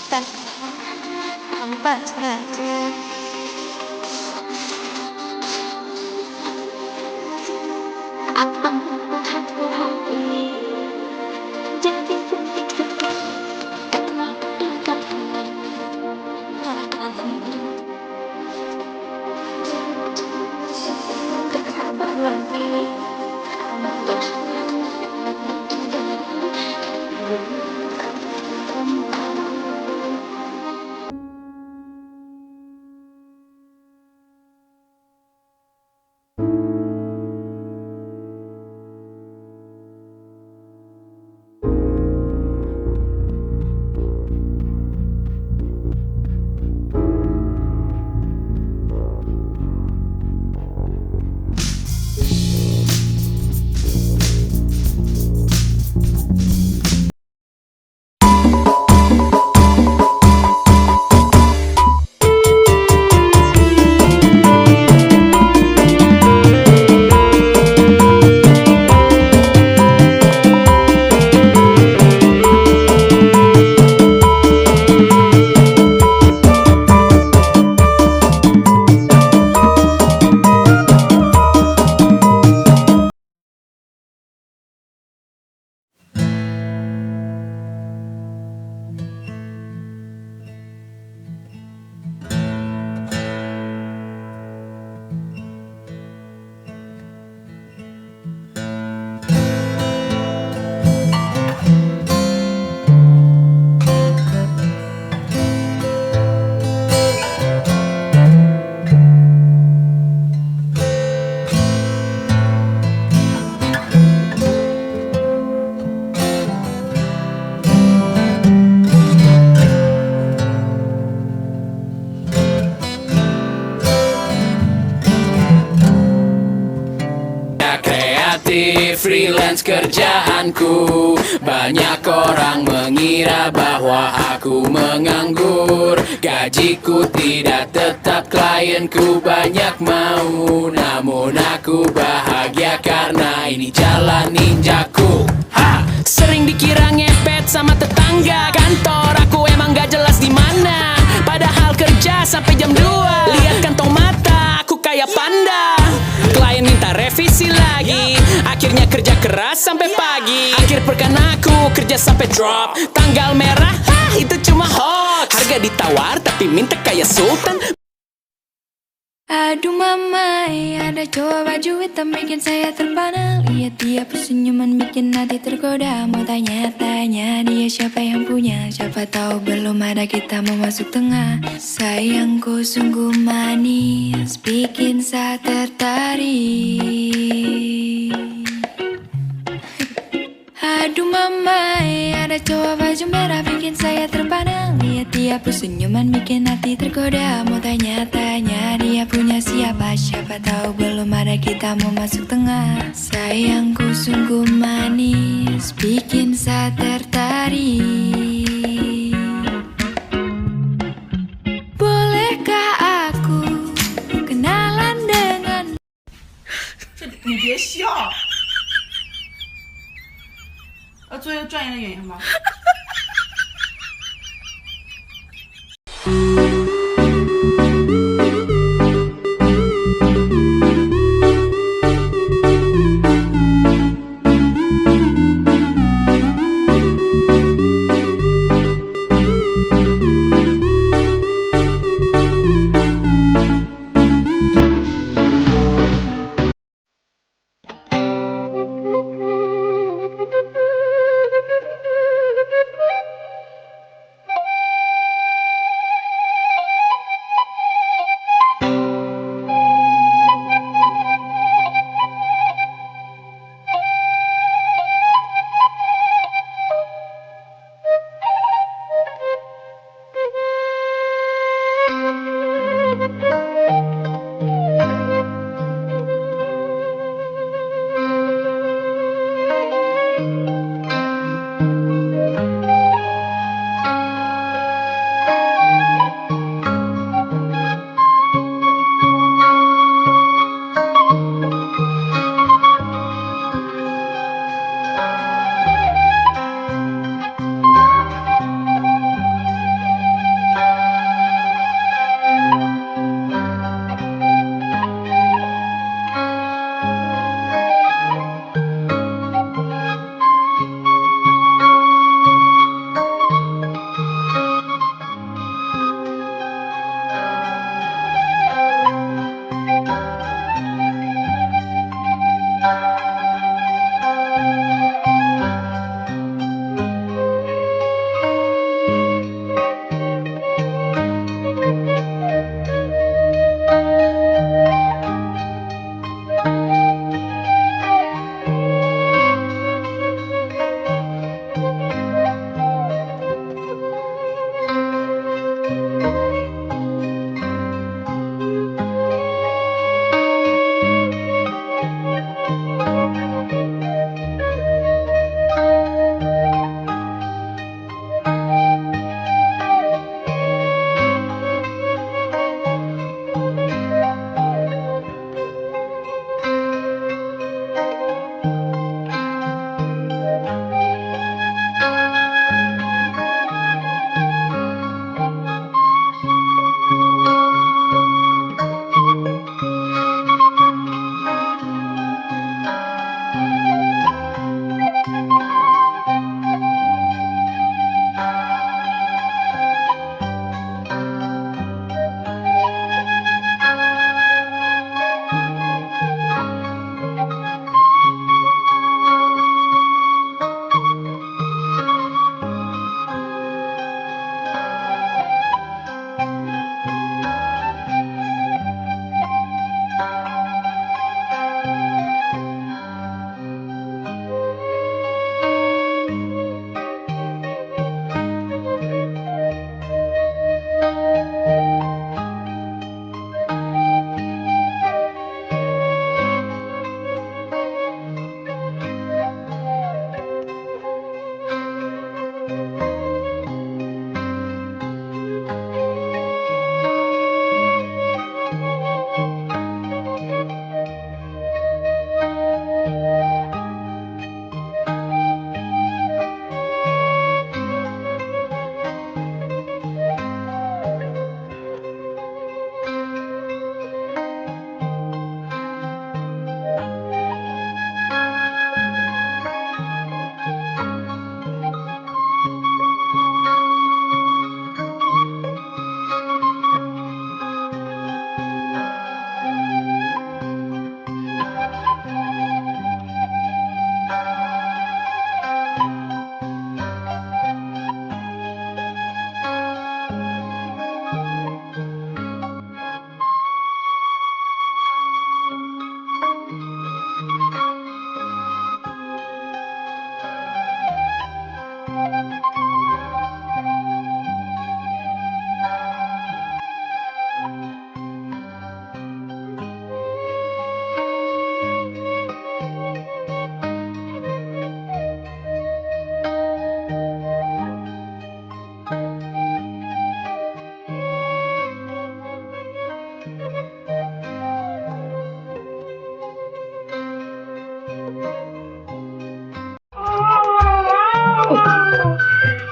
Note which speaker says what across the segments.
Speaker 1: tak nampak saja apa hati jadi
Speaker 2: freelance kerjaanku. Banyak orang mengira bahwa aku menganggur. Gajiku tidak tetap, klienku banyak mau. Namun aku bahagia karena ini jalan ninjaku. Ha! Sering dikira ngepet sama tetangga. Kantor aku emang gak jelas di mana. Padahal kerja sampai jam 2. Lihat kantong mata, aku kayak panda. Klien minta revisi lagi. Akhirnya kerja keras sampai pagi. Akhir pekan aku kerja sampai drop. Tanggal merah, itu cuma hoax. Harga ditawar tapi minta kayak sultan.
Speaker 3: Aduh mama, ada cowok baju hitam bikin saya terpana. Lihat dia persenyuman bikin hati tergoda. Mau tanya-tanya dia siapa yang punya. Siapa tahu belum ada kita mau masuk tengah. Sayangku sungguh manis, bikin saya tertarik. Aduh mama, ada cowok baju merah bikin saya terpana. Lihat dia persenyuman bikin hati tergoda. Mau tanya-tanya dia punya siapa. Siapa tahu belum ada kita mau masuk tengah. Sayangku sungguh manis, bikin saya tertarik. Bolehkah aku kenalan dengan
Speaker 4: 你别笑。要做一个专业的演员吗？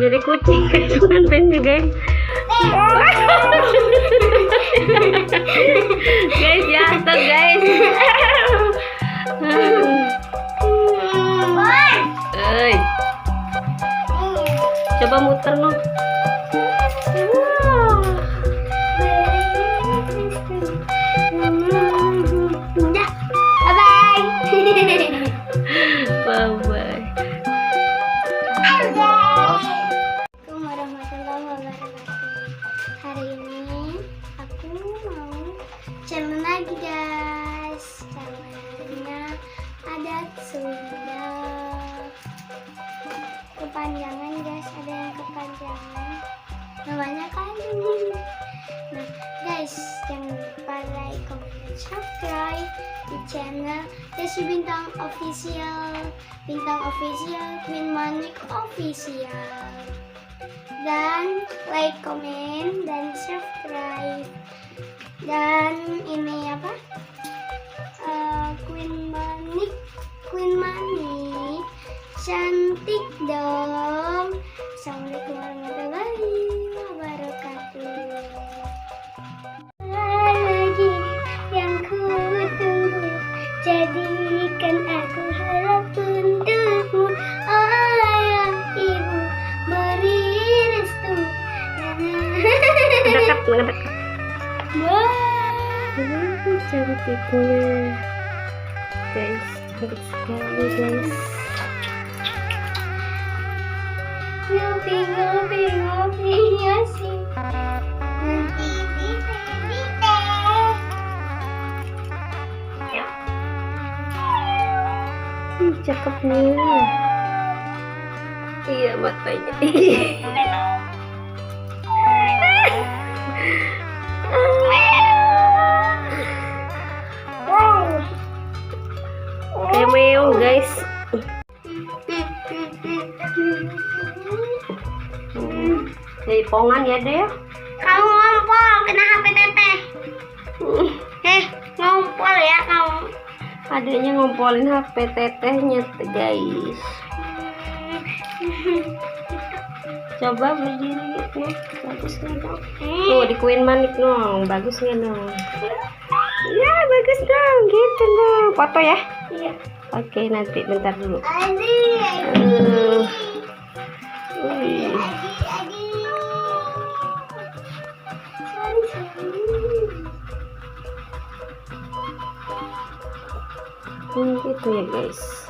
Speaker 5: Jadi kucing kecuman pen guys. Guys jatuh guys. Oi. Coba muter no. Bye bye.
Speaker 1: Assalamualaikum warahmatullahi wabarakatuh. Hari ini aku mau challenge lagi guys. Challenge-nya ada Sunda. Kepanjangan guys, ada yang kepanjangan. Namanya kan. Nah guys, jangan lupa like, comment, dan subscribe di channel Desi Bintang Official, Bintang Official, Queen Manik Official. Dan like, komen, dan subscribe. Dan ini apa? Queen Manik cantik dong. Assalamualaikum warahmatullahi wabarakatuh. Lagi yang ku tunggu, jadikan aku harap untukmu. Ayah ibu beri restu.
Speaker 5: Mendekat.
Speaker 1: Wah,
Speaker 5: Cantiknya. Guys, cantik sekali guys.
Speaker 1: ngopi ya sih. Nanti
Speaker 5: Cakep nih. Iya matanya. Kayak meong guys. Jadi pongan ya deh.
Speaker 1: Kamu ngompol kena HP teteh. Ngompol ya kamu.
Speaker 5: Adanya ngompolin HP tetehnya guys. Coba berdiri gitu. Bagus nggak dong? Tuh di Queen Manik dong. Bagus nggak dong? Ya bagus dong. Gitu dong. Foto ya?
Speaker 1: Iya.
Speaker 5: Oke nanti bentar dulu.
Speaker 1: Aduh.
Speaker 5: Wih. Gitu ya guys.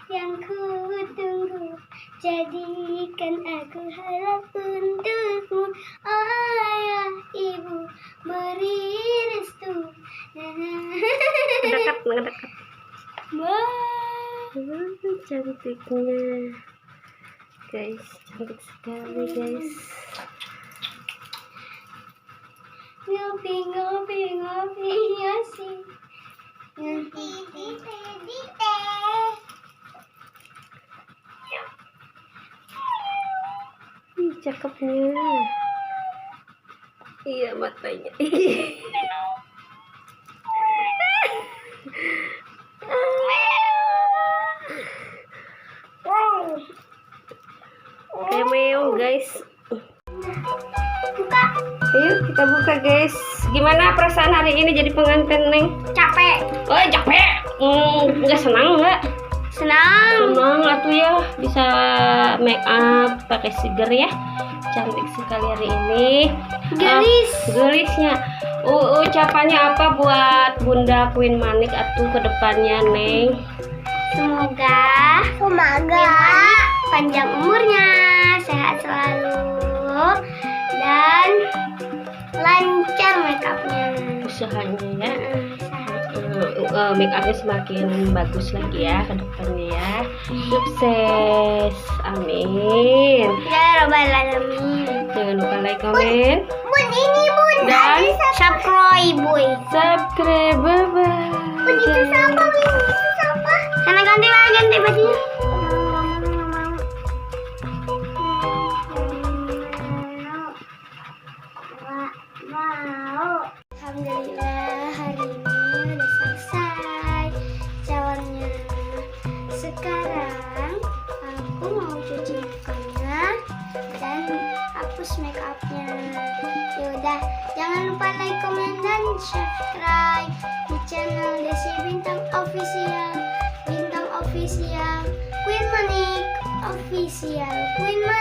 Speaker 1: yang ku tunggu. Jadikan aku harap untukmu. Oh ayah ibu beri restu.
Speaker 5: Dekat, dekat.
Speaker 1: Wah,
Speaker 5: Cantiknya. Guys, cantik sekali guys.
Speaker 1: ngopi ngopi ngopi Yosi. Nanti di teh.
Speaker 5: Ih, cakepnya. Iya, matanya. Kayak meong guys.
Speaker 1: Buka.
Speaker 5: Ayo kita buka guys. Gimana perasaan hari ini jadi pengantin Neng?
Speaker 1: Capek.
Speaker 5: Oh capek. Nggak senang nggak?
Speaker 1: Senang.
Speaker 5: Senang atuh ya bisa make up pakai siger ya. Cantik sekali hari ini.
Speaker 1: Gelis.
Speaker 5: Gelisnya. Ucapannya apa buat Bunda Queen Manik atuh ke depannya Neng?
Speaker 1: Semoga panjang umurnya, sehat selalu, dan lancar makeupnya.
Speaker 5: Usahanya ya. Make upnya semakin bagus lagi ya ke depannya ya. Sukses. Amin.
Speaker 1: Ya Rabbal Alamin.
Speaker 5: Jangan lupa like, komen,
Speaker 1: Bun ini bun.
Speaker 5: dan
Speaker 1: Subscribe boy.
Speaker 5: subscribe. Bye-bye.
Speaker 1: Bun itu siapa? Bun itu siapa? Sana ganti bajunya. Wow. Alhamdulillah hari ini udah selesai cawannya. Sekarang aku mau cuci mukanya dan hapus make upnya. Yaudah, jangan lupa like, comment, dan subscribe di channel Desi Bintang Official. Bintang Official, Queen Manik Official, Queen Manik.